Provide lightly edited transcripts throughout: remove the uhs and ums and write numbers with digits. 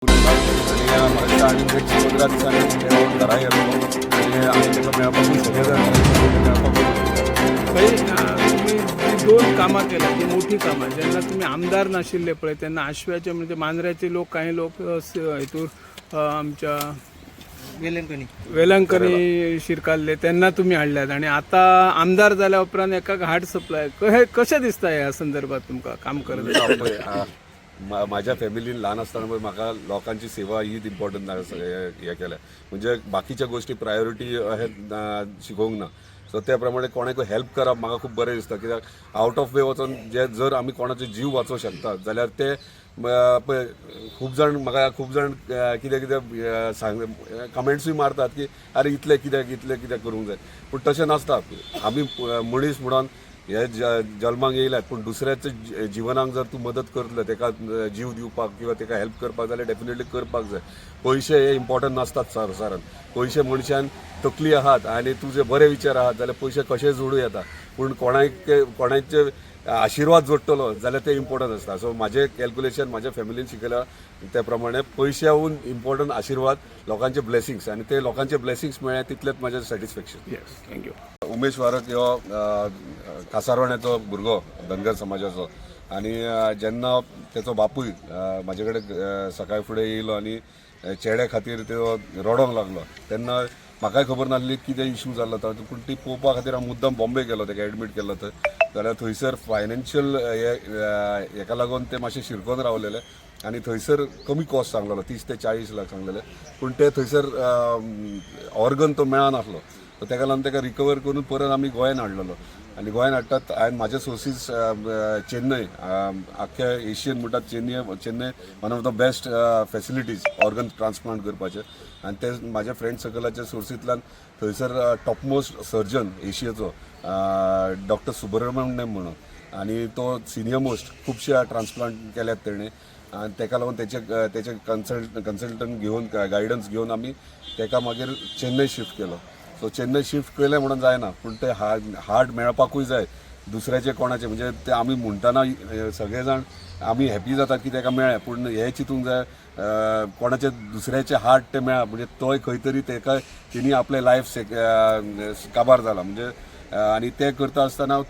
म्हाका आनी नेक्स्ट 15 दिसांनी घरा येतलो आनी आमी ताका मेळपाकूय सगळे जाण तुम्ही जी दोन कामां केल्या ती मोठी कामां जेन्ना तुम्ही आमदार नाशिल्ले पळय तेन्ना आशव्याचे म्हणजे मांद्र्याचे लोक काही लोक हितूर आमच्या वेलंकनी शिरकाल्ले तेन्ना तुम्ही हाडल्यात आणि आता आमदार जाल्या उपरांत एका हार्ट सप्लाय कशें दिसता ह्या संदर्भात तुमकां काम करत माझ्या फॅमिलीन ल्हान आसतना पळय म्हाका लोकांची सेवा हीच इम्पॉर्टंट हे केल्या म्हणजे बाकीच्या गोष्टी प्रायोरिटी अशें शिकोवंक ना सो त्या प्रमाणे कोणाक हेल्प करप म्हाका खूब बरें दिसता कित्याक आवट ऑफ वे वचून जे जर आमी कोणाचो जीव वाचोवंक शकतात जाल्यार ते पळय खूब जाण कितें कितें सांग कमेंट्सूय मारतात की अरे इतले कित्याक करूंक जाय पूण तशें नासता आमी मनीस म्हणून हे जल्माक येयल्यात पूण दुसऱ्याच्या जिवनाक जर तूं मदत करतलो ताका जीव दिवपाक किंवा ताका हेल्प करपाक जाल्यार डेफिनेटली करपाक जाय पयशे हे इम्पॉर्टंट नासतात संवसारान पयशे मनशान तकली आहात आनी तुजे बरे विचार आहात जाल्यार पयशे कशे जोडूं येता पूण कोणाचे आशिर्वाद जोडटलो जाल्यार ते इम्पॉर्टंट आसता सो म्हाजें कॅल्क्युलेशन म्हाज्या फॅमिलीन शिकयलां त्या प्रमाणे पयश्याहून इम्पॉर्टंट आशिर्वाद लोकांचे ब्लेसिंग्स आनी ते लोकांचे ब्लेसिंग्स मेळ्ळे तितलेंच म्हाजें सॅटिस्फॅक्शन थँक्यू उमेश वारक हो कासारवाण्याचो भुरगो धनगर समाजाचो आनी जेन्ना तेचो बापूय म्हाजे कडेन सकाळी फुडें येयलो आनी चेड्या खातीर तो रडोंक लागलो तेन्ना म्हाकाय खबर नासली कितें इश्यू जाल्लो तो पूण ती पळोवपा खातीर हांव मुद्दम बॉम्बे गेलो ताका एडमीट केलो थंय जाल्यार थंयसर फायनान्शियल हेका लागून ते मातशे शिरकोन रावलेले आनी थंयसर कमी कॉस्ट सांगलेलो 30 ते 40 लाख सांगलेले पूण ते थंयसर ऑर्गन तो मेळनासलो सो ताका लागून ताका रिकवर करून परत आमी गोंयान हाडलेलो आनी गोंयान हाडटात हांवें म्हाजे सोर्सीस चेन्नय आख्या एशियन म्हणटात Chennai one of the best facilities organ transplant करपाचे आनी ते म्हाज्या फ्रेंड सर्कलाच्या सोर्सींतल्यान थंयसर टॉपमोस्ट सर्जन एशियेचो डॉक्टर सुब्रमण्यम म्हणून आनी तो सिनियर मोस्ट खुबशे ट्रान्सप्लांट केल्यात तेणें आनी ताका लागून तेचे कन्सल्टंट घेवन गायडन्स घेवन आमी ताका मागीर चेन्नय शिफ्ट केलो सो चेन्नय शिफ्ट केलें म्हणून जायना पूण ते हार्ट मेळपाकूय जाय दुसऱ्याचे कोणाचे म्हणजे ते आमी म्हणटना सगळे जाण आमी हॅपी जातात की ताका मेळ्ळें पूण हें चिंतूंक जाय कोणाचे दुसऱ्याचे हार्ट ते मेळ्ळा म्हणजे तोय खंय तरी ताका तेणी आपलें लायफ काबार जाला म्हणजे आनी ते करता आसतना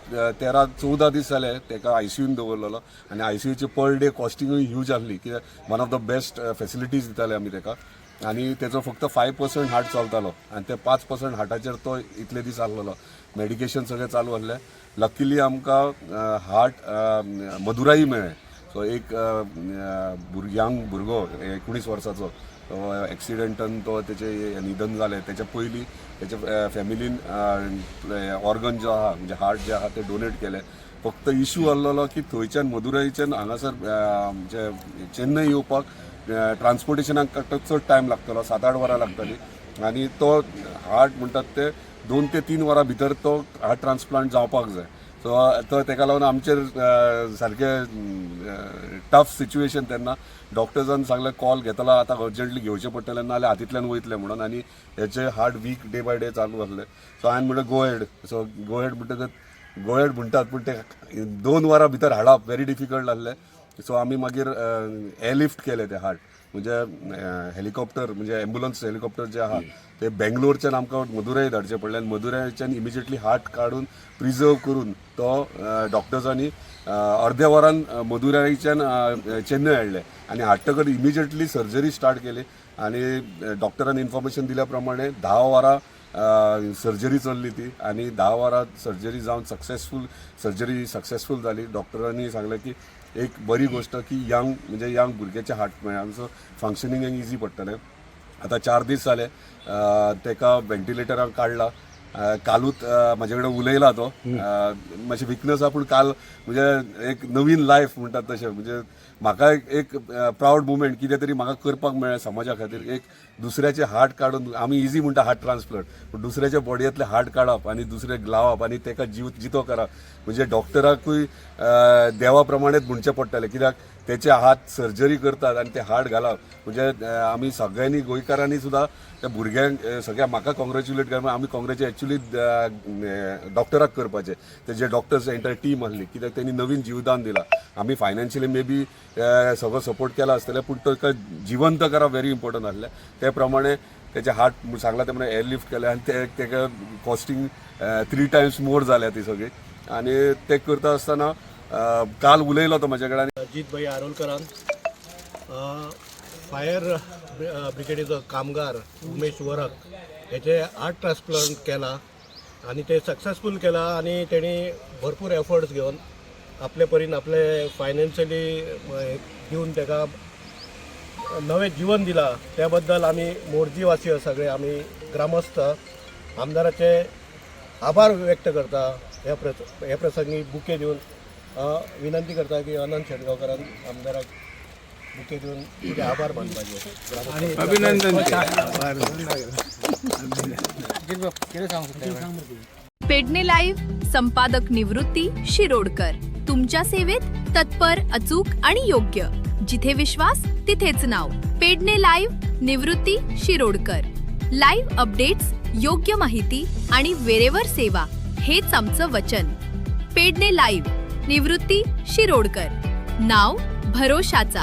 13-14 दीस जाले ताका आयसीयून दवरलेलो आनी आयसीयूचे पर डे कॉस्टिंगूय ह्यूज आसली कित्याक one of the best facilities दिताले आमी ताका आनी तेजो फक्त 5% हार्ट चलतालो आनी ते 5% हार्टाचेर तो इतले दीस आसलेलो मेडिकेशन सगळें चालू आसलें लकीली आमकां हार्ट मदुराई मेळ्ळें सो एक यंग भुरगो 19 वर्साचो एक्सिडेंटान तो तेचें निधन जालें तेच्या पयलीं तेच्या फॅमिलीन ऑर्गन जो आहा म्हणजे हार्ट जे आहा ते डोनेट केले फक्त इश्यू आसलेलो की थंयच्यान मदुराईच्यान हांगासर म्हणजे चेन्नय येवपाक ट्रान्सपोर्टेशनाक चड टायम लागतलो 7-8 वरां लागतली आनी तो हार्ट म्हणटात ते 2 ते 3 वरां भितर तो हार्ट ट्रान्सप्लांट जावपाक जाय सो तो ताका लागून आमचेर सारकें टफ सिच्युएशन तेन्ना डॉक्टर्सान सांगलें कॉल घेतला आतां अर्जंटली घेवचें पडटलें नाल्यार हातींतल्यान वयतलें म्हणून आनी हेचे heart weak day by day चालू आसलें सो हांवें म्हणलें go ahead so go ahead म्हणटकच गो हेड म्हणटात पूण ते 2 वरां भितर हाडप व्हेरी डिफिकल्ट आसलें सो आमी मागीर एअरलिफ्ट केले ते हार्ट म्हणजे हेलिकॉप्टर म्हणजे एम्ब्युलन्स हेलिकॉप्टर जे आहा ते बेंगलोरच्यान आमकां मदुराई धाडचें पडलें आनी मदुराईच्यान इमिजिएटली हार्ट काडून प्रिजर्व करून तो डॉक्टर्सांनी अर्द्या वरान मदुराईच्यान चेन्नय हाडले आनी हाडटकच इमिजिएटली सर्जरी स्टार्ट केली आनी डॉक्टरान इन्फॉर्मेशन दिल्या प्रमाणे 10 वरां सर्जरी चल्ली ती आनी 10 वरां सर्जरी जावन सक्सेसफूल जाली डॉक्टरांनी सांगलें की एक बरी गोष्ट की यंग भुरग्याचे हार्ट मेळ्ळा सो फंक्शनिंग इजी पडटलें आतां 4 दीस जाले ताका व्हेंटिलेटराक काडला कालूच म्हाजे कडेन उलयला तो मातशें विकनस आहा पूण काल म्हणजे एक नवीन लायफ म्हणटात तशें म्हणजे म्हाका एक प्रावड मुमेंट कितें तरी म्हाका करपाक मेळ्ळें समाजा खातीर एक दुसऱ्याचे हार्ट काडून आमी इजी म्हणटा हार्ट ट्रान्सप्लांट पूण दुसऱ्याच्या बॉडयेंतले हार्ट काडप आनी दुसरे लावप आनी ताका जितो करप म्हणजे डॉक्टराकूय देवा प्रमाणेच म्हणचें पडटलें कित्याक तेचे हात सर्जरी करतात आनी ते हार्ट घालप म्हणजे आमी सगळ्यांनी गोंयकारांनी सुद्दां त्या भुरग्यांक सगळ्या म्हाका कॉंग्रॅच्युलेट करपाक आमी कॉंग्रॅच्युलेट एक्चुली डॉक्टराक करपाचे ते जे डॉक्टर्स एंटायर टीम आसली कित्याक तेणी नवीन जीवदान दिलां आमी फायनान्शियली मे बी सगळो सपोर्ट केला आसतलें, पूण ताका जिवंत करप व्हेरी इम्पॉर्टंट आसलें. ते प्रमाणे तेचे हार्ट सांगला ते प्रमाणे एअरलिफ्ट केले आनी तेका कॉस्टिंग 3 times मोर जाल्या ती सगळी. आनी ते करता आसतना काल उलयलो तो म्हाजे कडेन. अजित भाई आरोलकरान फायर ब्रिगेडीचो कामगार उमेश वरक हेचे हार्ट ट्रान्सप्लांट केला आणि ते सक्सेसफूल केला आणि त्यांनी भरपूर एफर्ट्स घेऊन आपले परीन आपले फायनान्शियली दिवन ताका नवे जीवन दिला. त्याबद्दल आम्ही मोरजीवासी सगळे आम्ही ग्रामस्थ आमदाराचे आभार व्यक्त करता. ह्या प्रसंगी बुके देऊन विनंती करता की अनंत शेटगावकरान आमदाराक बुके देऊन तिथे आभार मानपाचे. अभिनंदन. पेडणे लाईव्ह संपादक निवृत्ती शिरोडकर. तुमच्या सेवेत तत्पर, अचूक आणि योग्य. जिथे विश्वास तिथेच नाव. पेडणे लाईव्ह निवृत्ती शिरोडकर. लाईव्ह अपडेट्स, योग्य माहिती आणि वेरेवर सेवा हेच आमचं वचन. पेडणे लाईव्ह निवृत्ती शिरोडकर. नाव भरोशाचा.